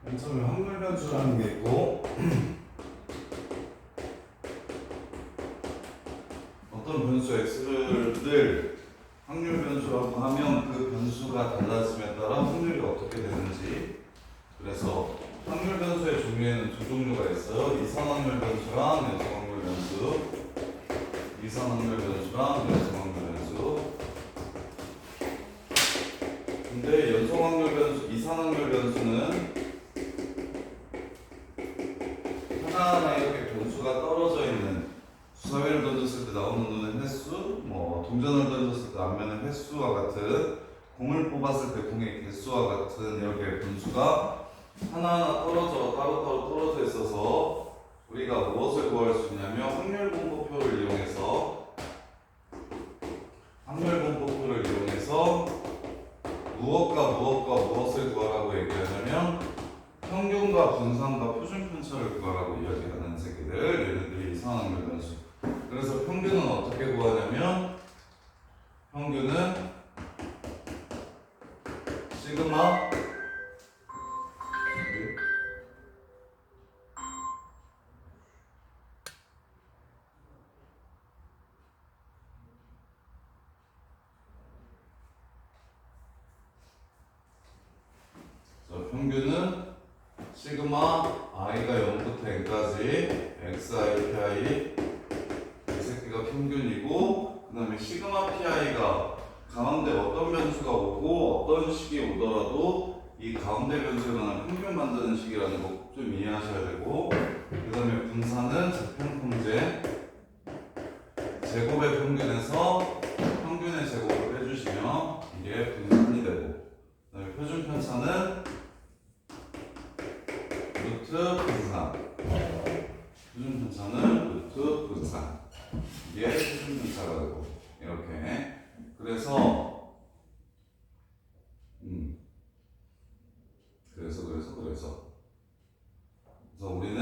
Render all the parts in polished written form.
맨 처음에 확률 변수라는 게 있고 어떤 변수 x를 확률 변수라고 하면 그 변수가 달라짐에 따라 확률이 어떻게 되는지. 그래서 확률 변수의 종류에는 두 종류가 있어요. 이산 확률 변수랑 연속 확률 변수. 이산 확률 변수랑 연속 확률 변수. 근데 연속 확률 변수, 이산 확률 변수는 하나하나 이렇게 변수가 떨어져 있는, 주사위를 던졌을 때 나오는 눈의 횟수, 동전을 던졌을 때 앞면의 횟수와 같은, 공을 뽑았을 때 공의 개수와 같은 이렇게 변수가 하나하나 따로따로 떨어져 있어서 우리가 무엇을 구할 수 있냐면 확률분포표를 이용해서 무엇과 무엇을 구하라고 얘기하냐면 평균과 분산과 표준편차를 구하라고 이야기하는 새끼들, 얘네들이 이상한 확률 변수. 그래서 평균은 어떻게 구하냐면 평균은 시그마 평균은 시그마 i가 0부터 n까지 xi, pi 이 새끼가 평균이고, 그 다음에 시그마 pi가 가운데 어떤 변수가 오고 어떤 식이 오더라도 이 가운데 변수에 관한 평균 만드는 식이라는 거 좀 이해하셔야 되고, 그 다음에 분산은 재평통제, 제곱의 평균에서 평균의 제곱을 빼주시면 이게 분산이 되고, 그 다음에 표준편차는 루트 분산, 표준편차는 루트 분산, 이게 표준편차가 되고, 이렇게. 그래서 우리는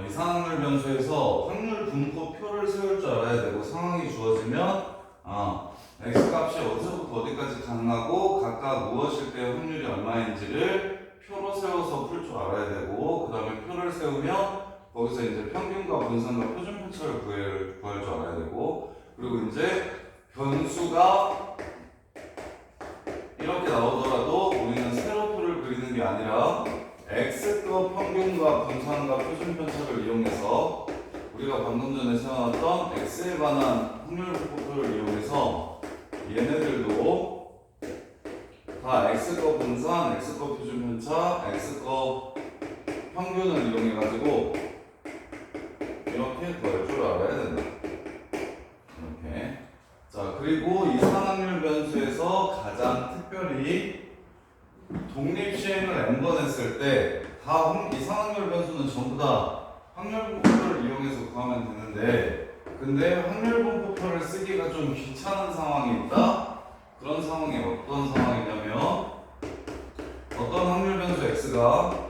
이상확률 변수에서 확률 분포표를 세울 줄 알아야 되고, 상황이 주어지면 x값이 어디서부터 어디까지 가능하고 각각 무엇일 때 확률이 얼마인지를 표로 세워서 풀 줄 알아야 되고, 그 다음에 표를 세우면 거기서 이제 평균과 분산과 표준편차를 구할 줄 알아야 되고, 그리고 이제 변수가 이렇게 나오더라도 우리는 세로표를 그리는 게 아니라 x값 평균과 분산과 표준편차를 이용해서 우리가 방금 전에 세워놨던 x에 관한 확률 분포표를 이용해서 얘네들도 다 x값 분산, x값 표준편차, x값 평균을 이용해가지고 이렇게 구할 줄 알아야 된다. 이렇게. 자, 그리고 이산확률 변수에서 가장 특별히 독립시행을 n번 했을 때 다 이산확률 변수는 전부 다 확률분포표를 이용해서 구하면 되는데, 근데 확률분포표를 쓰기가 좀 귀찮은 상황이 있다? 그런 상황이 어떤 상황이냐면, 어떤 확률 변수 x가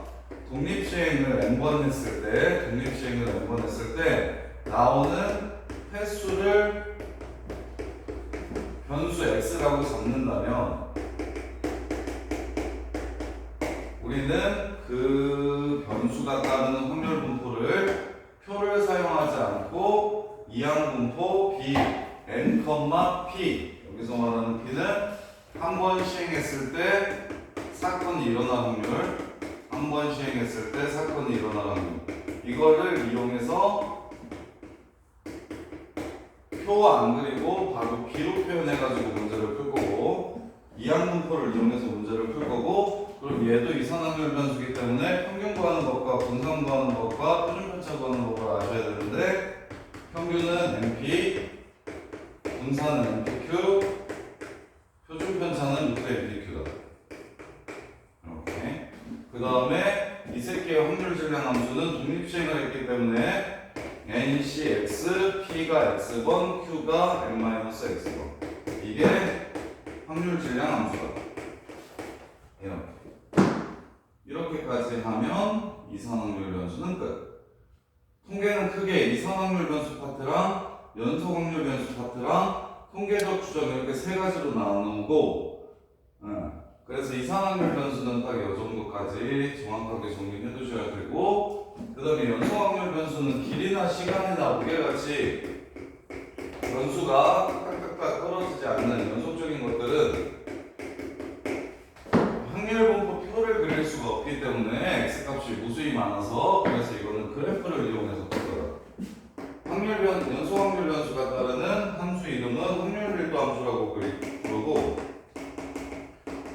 독립시행을 n번 했을 때 나오는 횟수를 변수 x라고 잡는다면 우리는 그 변수가 따르는 확률 분포를 표를 사용하지 않고 이항분포 b n, p, 여기서 말하는 p는 한 번 시행했을 때 사건이 일어날 확률, 한 번 시행했을 때 사건이 일어날 확률, 이거를 이용해서 표 안 그리고 바로 b로 표현해가지고 문제를 풀 거고, 이항분포를 이용해서 문제를 풀 거고, 그럼 얘도 이산확률 변수기 때문에 평균 구하는 법과 분산 구하는 법과 표준편차 구하는 법을 아셔야 되는데, 평균은 np, 분산은 npq, 표준편차는 루트 npq다. 이렇게. 그 다음에 이 새끼의 확률 질량 함수는 독립시행을 했기 때문에 ncx, p가 x번, q가 n-x번, 이게 확률 질량 함수다. 이렇게까지 하면 이산확률 변수는 끝. 통계는 크게 이산확률 변수 파트랑 연속 확률 변수 파트랑 통계적 추정 이렇게 세 가지로 나누고, 그래서 이산확률 변수는 딱 이 정도까지 정확하게 정리해 두셔야 되고, 그 다음에 연소확률 변수는 길이나 시간이나 무게같이 변수가 딱딱딱 떨어지지 않는 연속적인 것들은 확률분포 표를 그릴 수가 없기 때문에 x값이 무수히 많아서, 그래서 이거는 그래프를 이용해서 풀어요. 연소확률 변수가 따르는 함수 이름은 확률밀도 함수라고 부르고,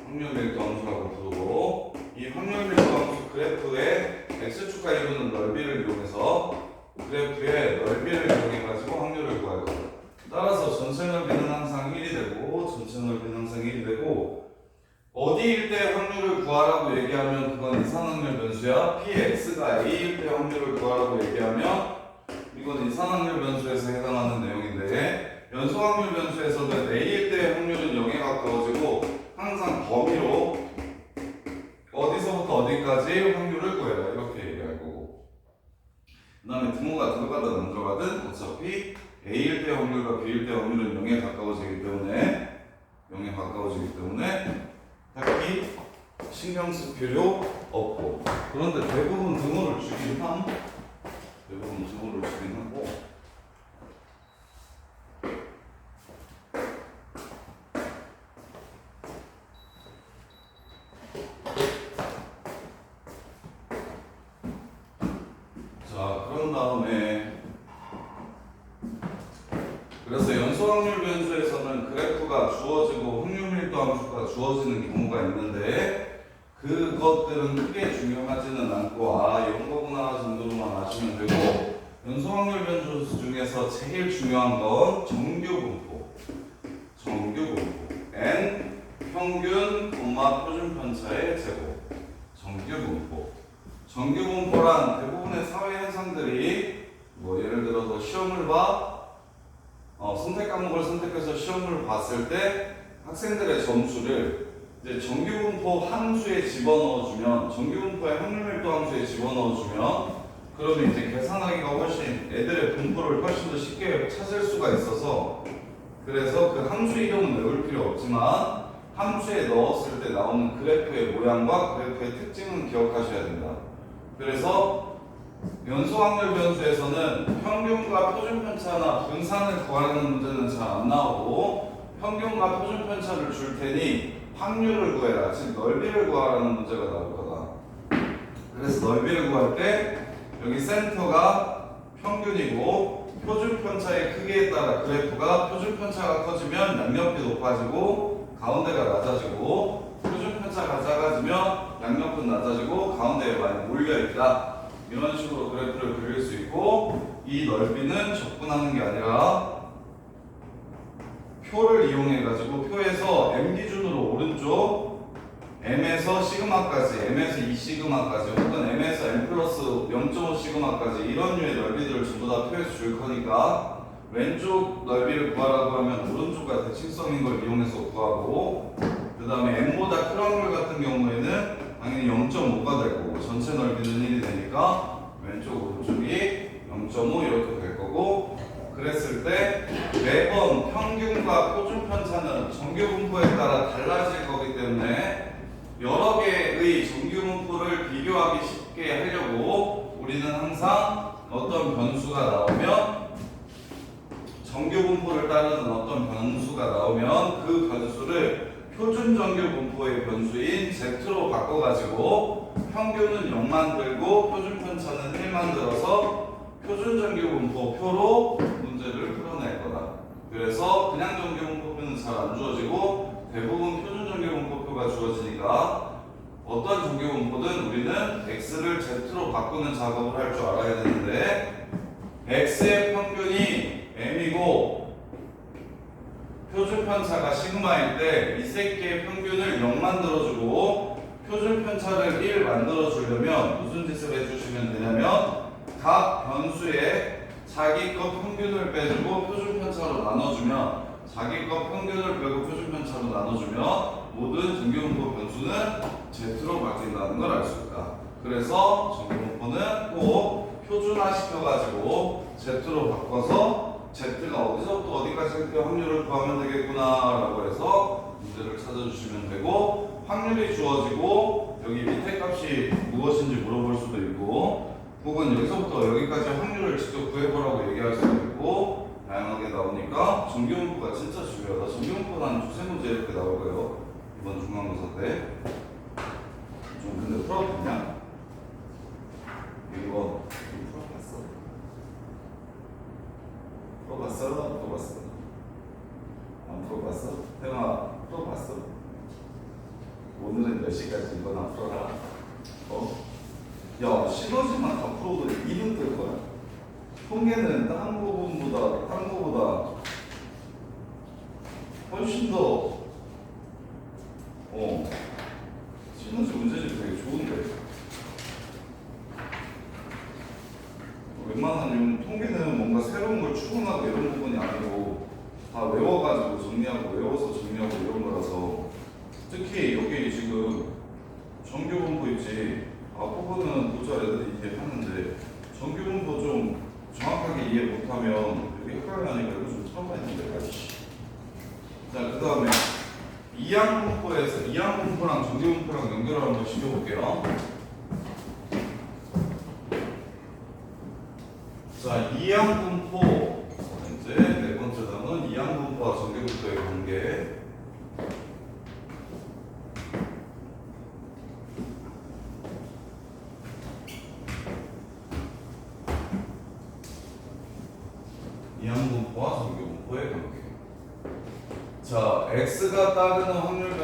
확률밀도 함수라고 부르고, 이 확률밀도 함수 그래프의 x축과 이루는 넓이를 이용해서 그래프의 넓이를 이용해가지고 확률을 구할 거예요. 따라서 전체 넓이는 항상 1이 되고, 전체 넓이는 항상 1이 되고, 어디일 때 확률을 구하라고 얘기하면 그건 이산확률 변수야. px가 a일 때 확률을 구하라고 얘기하면 이건 이산확률 변수에서 해당하는 내용인데, 연소확률 변수에서는 a일 때 확률은 0에 가까워지고 항상 범위로 어디서부터 어디까지 확률을 구해라 이렇게 얘기할 거고, 그 다음에 등호가 들어가든 안 들어가든 어차피 a일 때 확률과 b일 때 확률은 0에 가까워지기 때문에 딱히 신경 쓸 필요 없고, 그런데 대부분 등호를 주긴 하고, 자, 그런 다음에 그래서 연소확률 변수에서는 그래프가 주어지고 확률밀도 함수가 주어지는 경우가 있는데, 그것들은 크게 중요하지는 않고 이런 거구나 정도로만 아시면 되고, 연소확률 변수 중에서 제일 중요한 건 정규분포 n 평균, 표준 편차의 제곱. 정규분포란 대부분의 사회 현상들이 예를 들어서 시험을 선택 과목을 선택해서 시험을 봤을 때 학생들의 점수를 이제 정규분포 함수에 집어넣어주면, 정규분포의 확률밀도 함수에 집어넣어주면, 그러면 이제 계산하기가 애들의 분포를 훨씬 더 쉽게 찾을 수가 있어서, 그래서 그 함수 이름은 외울 필요 없지만 함수에 넣었을 때 나오는 그래프의 모양과 그래프의 특징은 기억하셔야 된다. 그래서 연소확률 변수에서는 평균과 표준편차나 분산을 구하는 문제는 잘 안 나오고, 평균과 표준편차를 줄 테니 확률을 구해라, 즉 넓이를 구하라는 문제가 나올 거다. 그래서 넓이를 구할 때 여기 센터가 평균이고, 표준편차의 크기에 따라 그래프가 표준편차가 커지면 양옆이 높아지고 가운데가 낮아지고, 표준편차가 작아지면 양옆은 낮아지고 가운데에 많이 몰려있다. 이런 식으로 그래프를 그릴 수 있고, 이 넓이는 접근하는 게 아니라 표를 이용해가지고 표에서 m 기준으로 오른쪽 m에서 시그마까지, m에서 2시그마까지 혹은 m에서 m 플러스 0.5시그마까지 이런 류의 넓이들을 전부 다 표에서 줄 거니까 왼쪽 넓이를 구하라고 하면 오른쪽과 대칭성인 걸 이용해서 구하고, 그 다음에 m보다 큰 확률 같은 경우에는 당연히 0.5가 될 거고, 전체 넓이는 1이 되니까 왼쪽 오른쪽이 0.5 이렇게 될 거고, 그랬을 때 매번 평균과 표준편차는 정규분포에 따라 달라질 거기 때문에 여러 개의 정규분포를 비교하기 쉽게 하려고 우리는 항상 어떤 변수가 나오면, 정규분포를 따르는 어떤 변수가 나오면 그 변수를 표준 정규분포의 변수인 z로 바꿔가지고 평균은 0 만들고 표준편차는 1 만들어서 표준 정규분포 표로 문제를 풀어낼 거다. 그래서 그냥 정규분포표는 잘 안 주어지고 대부분 표준 정규분포표가 주어지니까 어떤 정규분포든 우리는 x를 z로 바꾸는 작업을 할 줄 알아야 되는데, x의 평균이 m이고 표준편차가 시그마일 때 이 새끼의 평균을 0 만들어주고 표준편차를 1 만들어주려면 무슨 짓을 해주시면 되냐면, 각 변수에 자기 것 평균을 빼주고 표준편차로 나눠주면, 자기 것 평균을 빼고 표준편차로 나눠주면 모든 정규분포 변수는 z로 바뀐다는 걸 알 수 있다. 그래서 정규분포는 꼭 표준화시켜가지고 z로 바꿔서 z가 어디서부터 어디까지 할 때 확률을 구하면 되겠구나 라고 해서 문제를 찾아주시면 되고, 확률이 주어지고 여기 밑에 값이 무엇인지 물어볼 수도 있고 혹은 여기서부터 여기까지 확률을 직접 구해보라고 얘기할 수도 있고 다양하게 나오니까 정규분포가 진짜 중요하다. 정규분포는 한 두세 문제 이렇게 나올 거예요. 이번 중간고사 때. 좀 근데 풀어봤냐? 이거 풀어봤어? 풀어봤어? 안 풀어봤어? 태영아 풀어봤어? 오늘은 몇 시까지 이거나 풀어라. 야, 시너지만 다 풀어도 2등 될 거야. 통계는 딴 거보다 훨씬 더 시너지 문제집이 되게 좋은데. 웬만하면 통계는 뭔가 새로운 걸 추궁하고 이런 부분이 아니고 다 외워가지고 정리하고 외워서 정리하고 이런 거라서 특히 여기 지금 정규분포 있지. 앞부분은 도잘 애들이 이해하는데 정규분포 좀 정확하게 이해 못하면 여기 헷갈리니까 이거 좀 틀어봐야 되는데. 자, 그 다음에 이항분포랑 정규분포랑 연결을 한번 시켜볼게요. 자, 이항분포 이제 네 번째 단원 이항분포와 정규분포의 관계. 이항분포와 정규분포의 관계. 자, x가 따르는 확률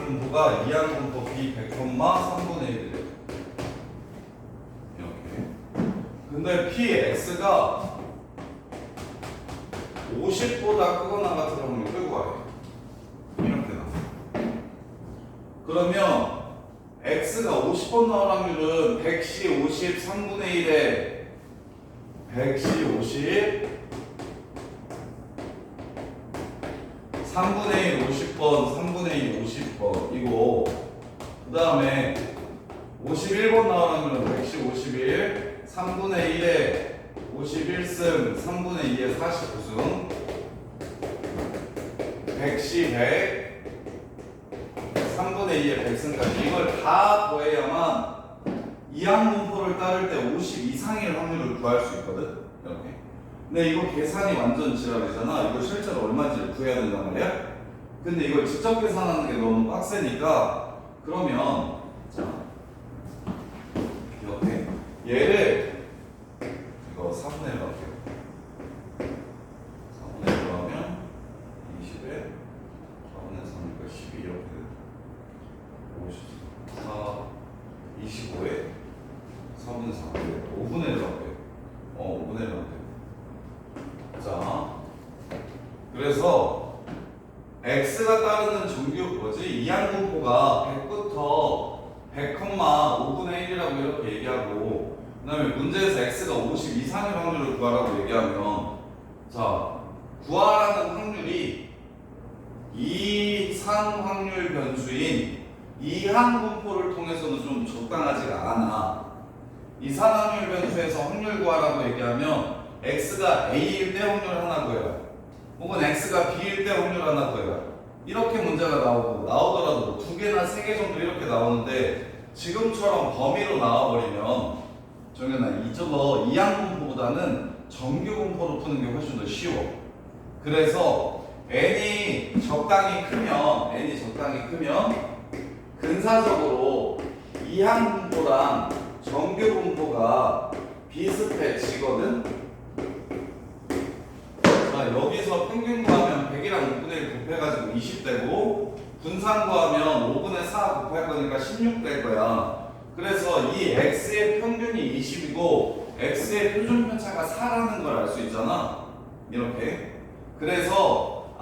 분포가 이항분포 b 100,3분의 1이래요. 이렇게. 근데 px가 50보다 크거나 같은 확률 끌고 와요. 이렇게 나와. 그러면 x가 50번 나올 확률은 100시 50 3분의 1에 100시 50 3분의 1 50번 3분의 2 50번 이거 그 다음에 51번 나올 확률은 100시 51 3분의 1에 51승 3분의 2에 49승 100시 100 3분의 2에 100승까지 이걸 다 더해야만 이항분포를 따를 때 50 이상일 확률을 구할 수 있거든. 이렇게. 근데 이거 계산이 완전 지랄이잖아. 이거 실제로 얼마인지를 구해야 된단 말이야. 근데 이걸 직접 계산하는 게 너무 빡세니까 그러면 자 이렇게 얘를 이거 4분의 1 할게요. 4분의 1로 하면 20에 4분의 3이니까 12 이렇게 54 25에 4분의 3 5분의 1로 할게요. 5분의 1로 할게요. 자, 그래서 x가 따르는 이항분포가 100부터 100,5분의 1이라고 이렇게 얘기하고 그 다음에 문제에서 x가 50 이상의 확률을 구하라고 얘기하면 자, 구하라는 확률이 이상 확률 변수인 이항분포를 통해서는 좀 적당하지가 않아. 이상 확률 변수에서 확률 구하라고 얘기하면 x가 a일 때 확률 하나 구해라. 혹은 x가 b일 때 확률 하나 구해라. 이렇게 문제가 나오더라도 두 개나 세 개 정도 이렇게 나오는데 지금처럼 범위로 나와버리면 정연아 저거 이항분포보다는 정규분포로 푸는 게 훨씬 더 쉬워. 그래서 n이 적당히 크면 근사적으로 이항분포랑 정규분포가 비슷해지거든. 자, 여기서 평균 구하면 100이랑 6분의 1 곱해가지고 20 되고 분산 구하면 5분의 4 곱할 거니까 16 될 거야. 그래서 이 x의 평균이 20이고 x의 표준 편차가 4라는 걸 알 수 있잖아. 이렇게. 그래서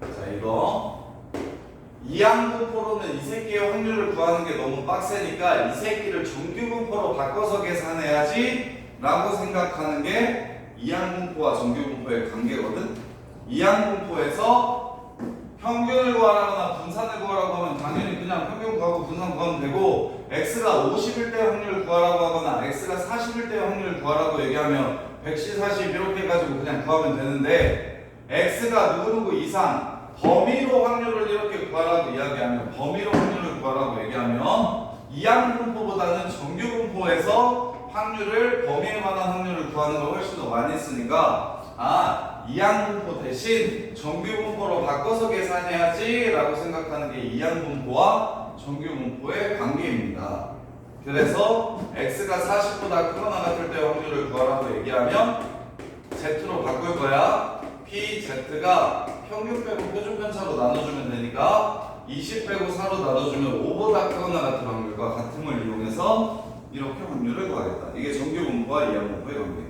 자, 이거 이항분포로는 이 새끼의 확률을 구하는 게 너무 빡세니까 이 새끼를 정규분포로 바꿔서 계산해야지 라고 생각하는 게 이항분포와 정규분포의 관계거든. 이항분포에서 평균을 구하라거나 분산을 구하라고 하면 당연히 그냥 평균 구하고 분산 구하면 되고 x가 50일 때 확률을 구하라고 하거나 x가 40일 때 확률을 구하라고 얘기하면 100시 40 이렇게 해가지고 그냥 구하면 되는데 x가 누구누구 이상 범위로 확률을 이렇게 구하라고 이야기하면 범위로 확률을 구하라고 얘기하면 이항분포보다는 정규분포에서 확률을 범위에 관한 확률을 구하는 걸 훨씬 더 많이 쓰니까 이항분포 대신 정규분포로 바꿔서 계산해야지 라고 생각하는 게 이항분포와 정규분포의 관계입니다. 그래서 x가 40보다 크거나 같을 때 확률을 구하라고 얘기하면 z로 바꿀 거야. pz가 평균 빼고 표준 편차로 나눠주면 되니까 20 빼고 4로 나눠주면 5보다 크거나 같은 확률과 같음을 이용해서 이렇게 확률을 구하겠다. 이게 정규분포와 이항분포의 관계.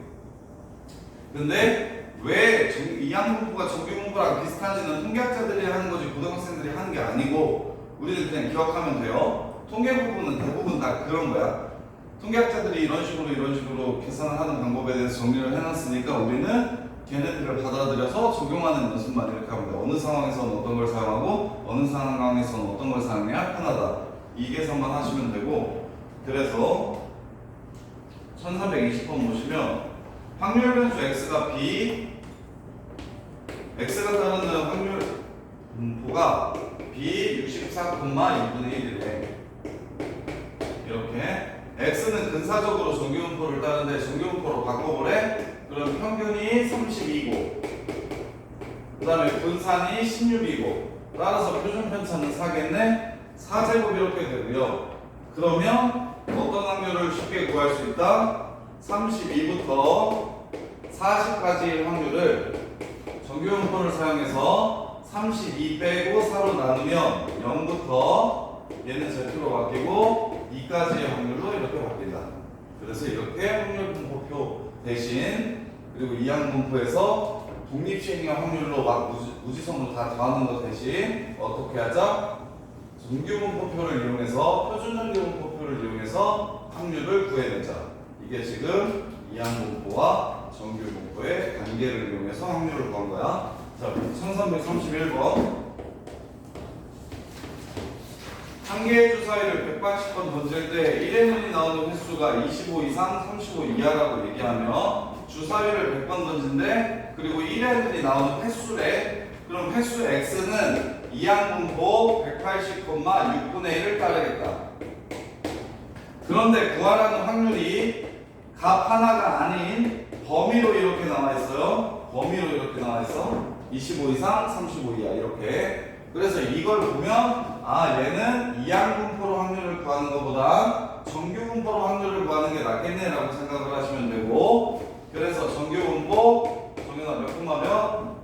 근데 왜 이항분포가 정규분포랑 비슷한지는 통계학자들이 하는 거지 고등학생들이 하는 게 아니고 우리는 그냥 기억하면 돼요. 통계 부분은 대부분 다 그런 거야. 통계학자들이 이런 식으로 계산을 하는 방법에 대해서 정리를 해놨으니까 우리는 걔네들을 받아들여서 적용하는 연습만 이렇게 하면 돼. 어느 상황에서는 어떤 걸 사용하고 어느 상황에서는 어떤 걸 사용해야 편하다. 이 계산만 하시면 되고 그래서 1320번 보시면 확률 변수 x가 b x가 따르는 확률 분포가 b 64,2분의 1이래. 이렇게 x는 근사적으로 정규분포를 따르는데 정규분포로 바꿔보래. 그럼 평균이 32고 그 다음에 분산이 16이고 따라서 표준 편차는 4겠네. 4제곱 이렇게 되고요. 그러면 어떤 확률을 쉽게 구할 수 있다? 32부터 40까지의 확률을 정규분포를 사용해서 32 빼고 4로 나누면 0부터 얘는 z로 바뀌고 2까지의 확률로 이렇게 바뀐다. 그래서 이렇게 확률 분포표 대신 그리고 이항분포에서 독립시행의 확률로 막 무지성으로 다 더하는 것 대신 어떻게 하자? 정규분포표를 이용해서 표준정규분포표를 이용해서 확률을 구해내자. 이게 지금 이항분포와 정규분포의 관계를 이용해서 확률을 구한 거야. 자, 1331번 한 개의 주사위를 180번 던질 때 1의 눈이 나오는 횟수가 25 이상 35 이하라고 얘기하면 주사위를 100번 던진대. 그리고 1의 눈이 나오는 횟수래. 그럼 횟수 x는 이항분포 180,6분의 1을 따르겠다. 그런데 구하라는 확률이 값 하나가 아닌 범위로 이렇게 나와 있어요. 범위로 이렇게 나와 있어. 25 이상 35 이하 이렇게. 그래서 이걸 보면 얘는 이항분포로 확률을 구하는 것보다 정규분포로 확률을 구하는 게 낫겠네 라고 생각을 하시면 되고 그래서 정규분포 정규나 몇 콤마면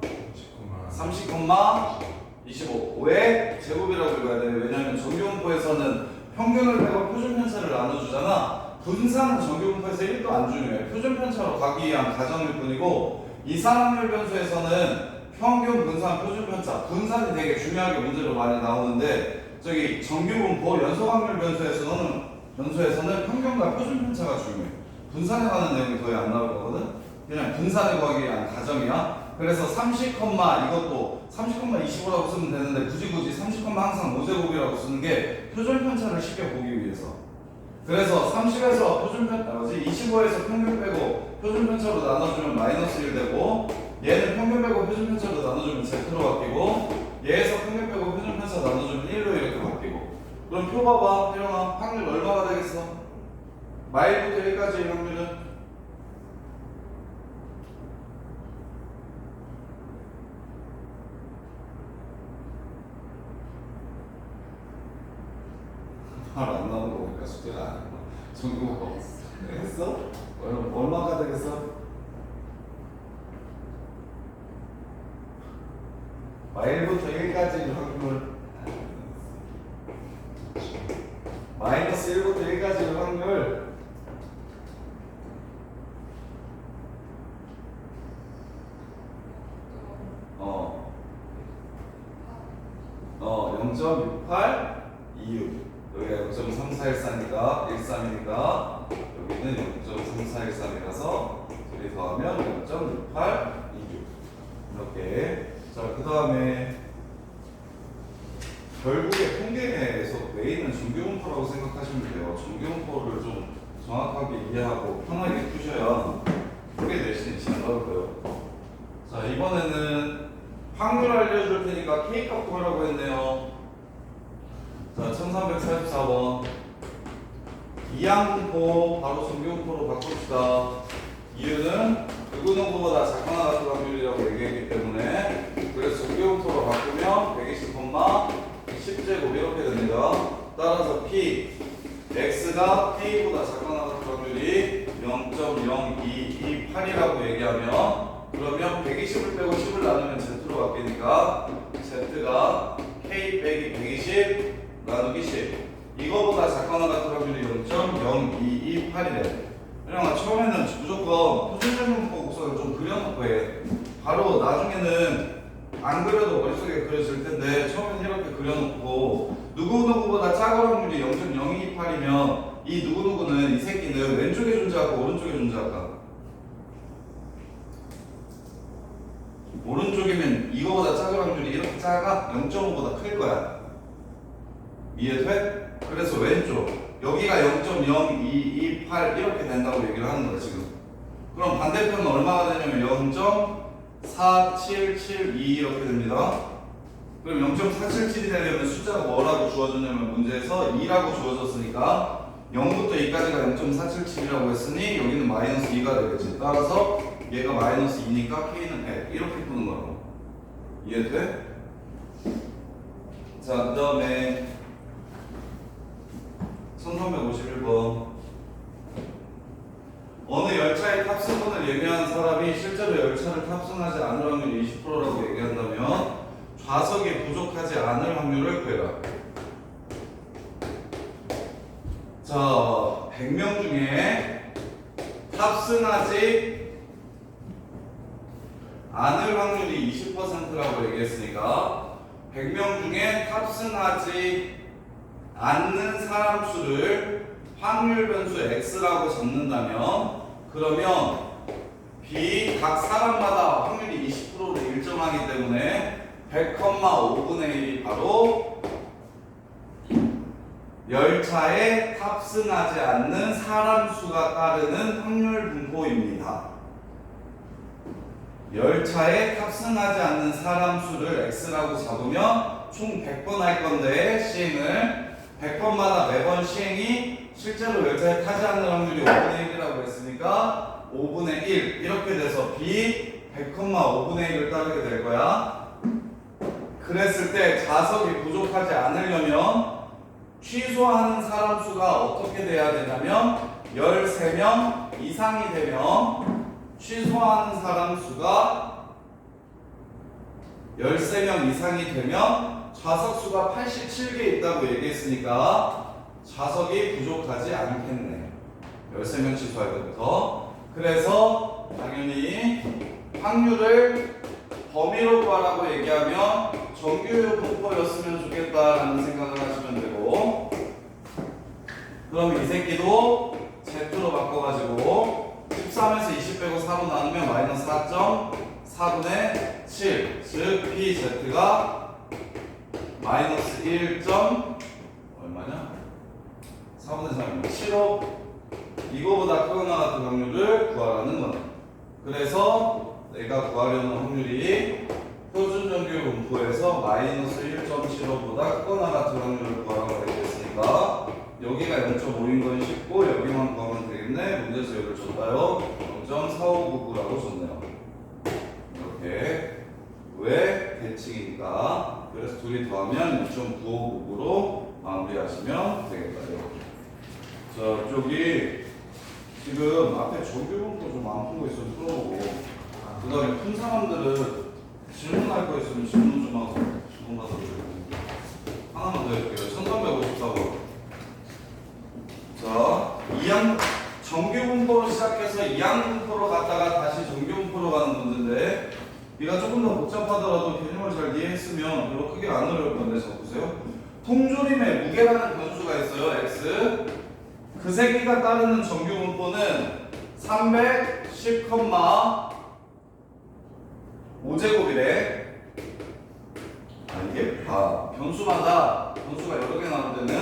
30,25 왜 제곱이라고 읽어야 돼? 왜냐하면 정규분포에서는 평균을 빼고 표준편차를 나눠주잖아. 분산은 정규분포에서 1도 안 중요해. 표준편차로 가기 위한 가정일 뿐이고 이상확률 변수에서는 평균, 분산, 표준편차, 분산이 되게 중요하게 문제로 많이 나오는데 저기 정규분포, 연속확률 변수에서는 평균과 표준편차가 중요해. 분산에 관한 내용이 거의 안 나올 거거든. 그냥 분산을 구하기 위한 가정이야. 그래서 30, 이것도 30,25라고 쓰면 되는데 굳이 30, 항상 5제곱이라고 쓰는 게 표준편차를 쉽게 보기 위해서. 그래서 30에서 25에서 평균 빼고 표준편차로 나눠주면 마이너스 1 되고 얘는 평균 빼고 표준편차로 나눠주면 z로 바뀌고 얘에서 평균 빼고 표준편차 나눠주면 1로 이렇게 바뀌고 그럼 표 봐봐. 혜영아 확률 얼마가 되겠어? 마일부터 1까지의 확률은? 말 안 나오는 거 보니까 숙제가 아니구나. 정규분포 했어? 얼마가 되겠어? 마일부터 1까지 확률 마이너스 1부터 1까지 확률 0.68 26 여기가 0.3414니까 13이니까 여기는 0.3413이라서 둘이 더하면 0.68 26 이렇게. 자, 그 다음에 결국에 통계에서 메인은 정규분포라고 생각하시면 돼요. 정규분포를 좀 정확하게 이해하고 편하게 푸셔야 통계 내신이 잘 나올 거예요. 자, 이번에는 확률 알려줄 테니까 K값 구하라고 했네요. 자, 1344번. 이항분포 바로 정규분포로 바꿉시다. 이유는 누구누구보다 작거나 같은 확률이라고 얘기했기 때문에. 그래서 정규분포로 바꾸면 120, 10제곱 이렇게 됩니다. 따라서 P X가 K보다 작거나 같은 확률이 0.0228이라고 얘기하면, 그러면 120을 빼고 10을 나누면 Z로 바뀌니까 Z가 K 빼기 120 나누기 10, 이거보다 작거나 같은 확률이 0.0228이래. 그냥 처음에는 무조건 표준정분포 곡선을 좀 그려놓고 해. 바로 나중에는 안 그려도 머릿속에 그려질 텐데 처음에는 이렇게 그려놓고 누구누구보다 작은 확률이 0.0228이면 이 누구누구는, 이 새끼는 왼쪽에 존재할까 오른쪽에 존재할까? 오른쪽이면 이거보다 작은 확률이 이렇게 작아? 0.5보다 클 거야. 이해돼? 그래서 왼쪽 여기가 0.0228 이렇게 된다고 얘기를 하는 거야 지금. 그럼 반대편은 얼마가 되냐면 0.4772 이렇게 됩니다. 그럼 0.477이 되려면 숫자가 뭐라고 주어졌냐면 문제에서 2라고 주어졌으니까 0부터 2까지가 0.477이라고 했으니 여기는 마이너스 2가 되겠지. 따라서 얘가 마이너스 2니까 K는 100 이렇게 푸는 거라고. 이해돼? 자, 그 다음에 1351번. 어느 열차의 탑승권을 예매한 사람이 실제로 열차를 탑승하지 않을 확률이 20%라고 얘기한다면 좌석이 부족하지 않을 확률을 구해라. 자, 100명 중에 탑승하지 않을 확률이 20%라고 얘기했으니까 100명 중에 탑승하지 않는 사람 수를 확률 변수 x라고 잡는다면, 그러면 b 각 사람마다 확률이 20%로 일정하기 때문에 100,5분의 1이 바로 열차에 탑승하지 않는 사람 수가 따르는 확률 분포입니다. 열차에 탑승하지 않는 사람 수를 x라고 잡으면 총 100번 할 건데 시행을 100번마다 매번 시행이 실제로 열차에 타지 않는 확률이 5분의 1이라고 했으니까 5분의 1 이렇게 돼서 b 100,5분의 1을 따르게 될 거야. 그랬을 때 좌석이 부족하지 않으려면 취소하는 사람 수가 어떻게 돼야 되냐면 13명 이상이 되면, 취소하는 사람 수가 13명 이상이 되면 좌석 수가 87개 있다고 얘기했으니까 좌석이 부족하지 않겠네. 13명 취소할 때부터. 그래서 당연히 확률을 범위로 구하라고 얘기하면 정규 분포였으면 좋겠다라는 생각을 하시면 되고, 그럼 이 새끼도 Z로 바꿔가지고 13에서 20 빼고 4로 나누면 마이너스 4.4분의 7, 즉 PZ가 마이너스 1. 얼마냐? 4분의 3이면 7호. 이거보다 크거나 같은 확률을 구하라는 거네. 그래서 내가 구하려는 확률이 표준 정규 분포에서 마이너스 1.75보다 크거나 같은 확률을 구하라고 되겠으니까 여기가 0.5인 건 쉽고 여기만 구하면 되겠네. 문제에서 여기를 줬다요. 0.4599라고 줬네요. 이렇게. 왜? 대칭이니까. 그래서 둘이 더하면 6.9599로 마무리하시면 되겠다. 자, 저기 지금 앞에 정규분포 좀 안 푼 거 있으면 풀어보고, 그 다음에 푼 사람들은 질문할 거 있으면 질문 좀 하고 질문 받아주세요. 하나만 더 해볼게요. 1354번. 자, 정규분포로 시작해서 이항분포로 갔다가 다시 정규분포로 가는 문제인데, 네가 조금 더 복잡하더라도 개념을 잘 이해했으면 별로 크게 안 어려울 건데, 자 보세요. 통조림에 무게라는 변수가 있어요. x. 그 새끼가 따르는 정규분포는 310,5제곱이래. 이게 변수마다 변수가 여러 개 나올 때는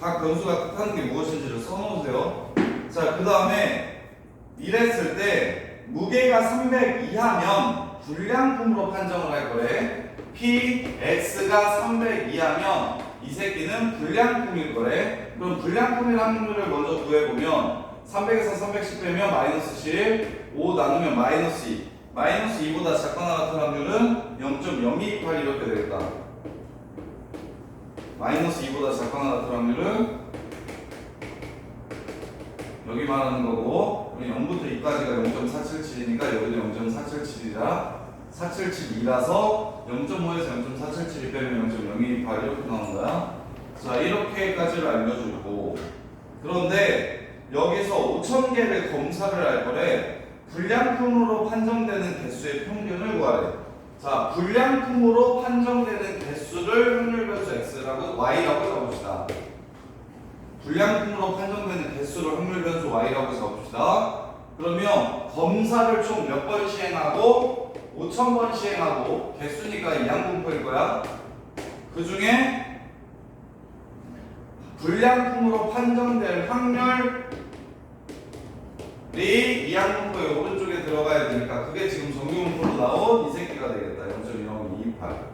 각 변수가 뜻하는 게 무엇인지를 써놓으세요. 자, 그 다음에 이랬을 때 무게가 300 이하면 불량품으로 판정을 할 거래. P, X가 300 이하면 이 새끼는 불량품일 거래. 그럼 불량품일 확률을 먼저 구해보면 300에서 310 빼면 마이너스 10, 5 나누면 마이너스 2. 마이너스 2보다 작거나 같은 확률은 0.0228 이렇게 되겠다. 마이너스 2보다 작거나 같은 확률은 여기 말하는 거고, 우리 0부터 2까지가 0.477이니까 여기도 0.477이라 477이라서 0.5에서 0.477이 빼면 0.0228 이렇게 나오는 거야. 자, 이렇게까지를 알려주고, 그런데 여기서 5,000개를 검사를 할 거래. 불량품으로 판정되는 개수의 평균을 구하래. 자, 불량품으로 판정되는 개수를 확률 변수 x라고 y라고 잡읍시다. 불량품으로 판정되는 개수를 확률 변수 y라고 잡읍시다. 그러면 검사를 총 몇 번 시행하고 5,000번 시행하고 개수니까 이항분포일 거야. 그 중에 불량품으로 판정될 확률이 이항분포의 오른쪽에 들어가야 되니까 그게 지금 정규분포로 나온 이 새끼가 되겠다. 0.1028.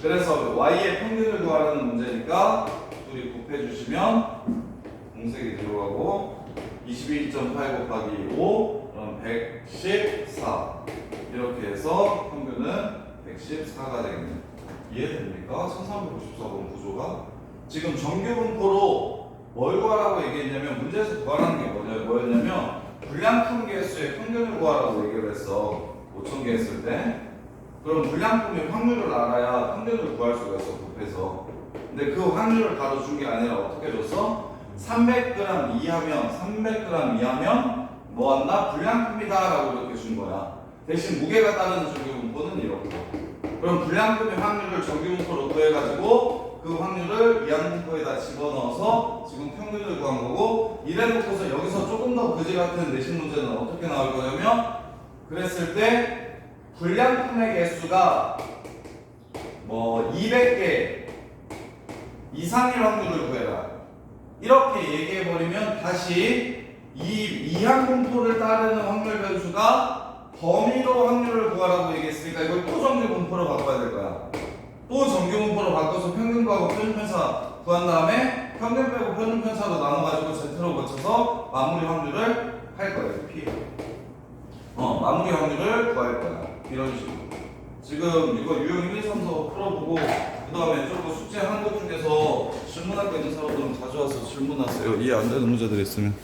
그래서 y의 평균을 구하라는 문제니까 둘이 곱해주시면 공색이 들어가고 21.8 곱하기 5 그럼 114 이렇게 해서 평균은 114가 되겠네요. 이해됩니까? 1354번 구조가 지금 정규분포로 뭘 구하라고 얘기했냐면 문제에서 구하라는 게 뭐였냐면 불량품 개수의 평균을 구하라고 얘기를 했어. 5,000개 했을 때. 그럼 불량품의 확률을 알아야 평균을 구할 수가 있어. 곱해서. 근데 그 확률을 바로 준 게 아니라 어떻게 줬어? 300g 이하면 뭐한다? 불량품이다 라고 이렇게 준 거야. 대신 무게가 따르는 정규분포는 이렇게. 그럼 불량품의 확률을 정규분포로 구해가지고 그 확률을 이항분포에다 집어넣어서 지금 평균을 구한 거고, 이래놓고서 여기서 조금 더 그지 같은 내신 문제는 어떻게 나올 거냐면 그랬을 때 불량품의 개수가 뭐 200개 이상일 확률을 구해라. 이렇게 얘기해버리면 다시 이 이항분포를 따르는 확률 변수가 범위로 확률을 구하라고 얘기했으니까 이걸 또 정규분포로 바꿔야 될 거야. 또 정규분포로 바꿔서 평균 구하고 표준편차 구한 다음에 평균 빼고 표준편차로 나눠가지고 Z로 거쳐서 마무리 확률을 할 거예요. P. 마무리 확률을 구할 거야. 이런 식으로. 지금 이거 유형 1, 2, 3, 4 풀어보고 그 다음에 조금 숙제한 것 중에서 질문할 거 있는 사람들은 가져와서 질문하세요. 이해 안 되는 문제들 있으면.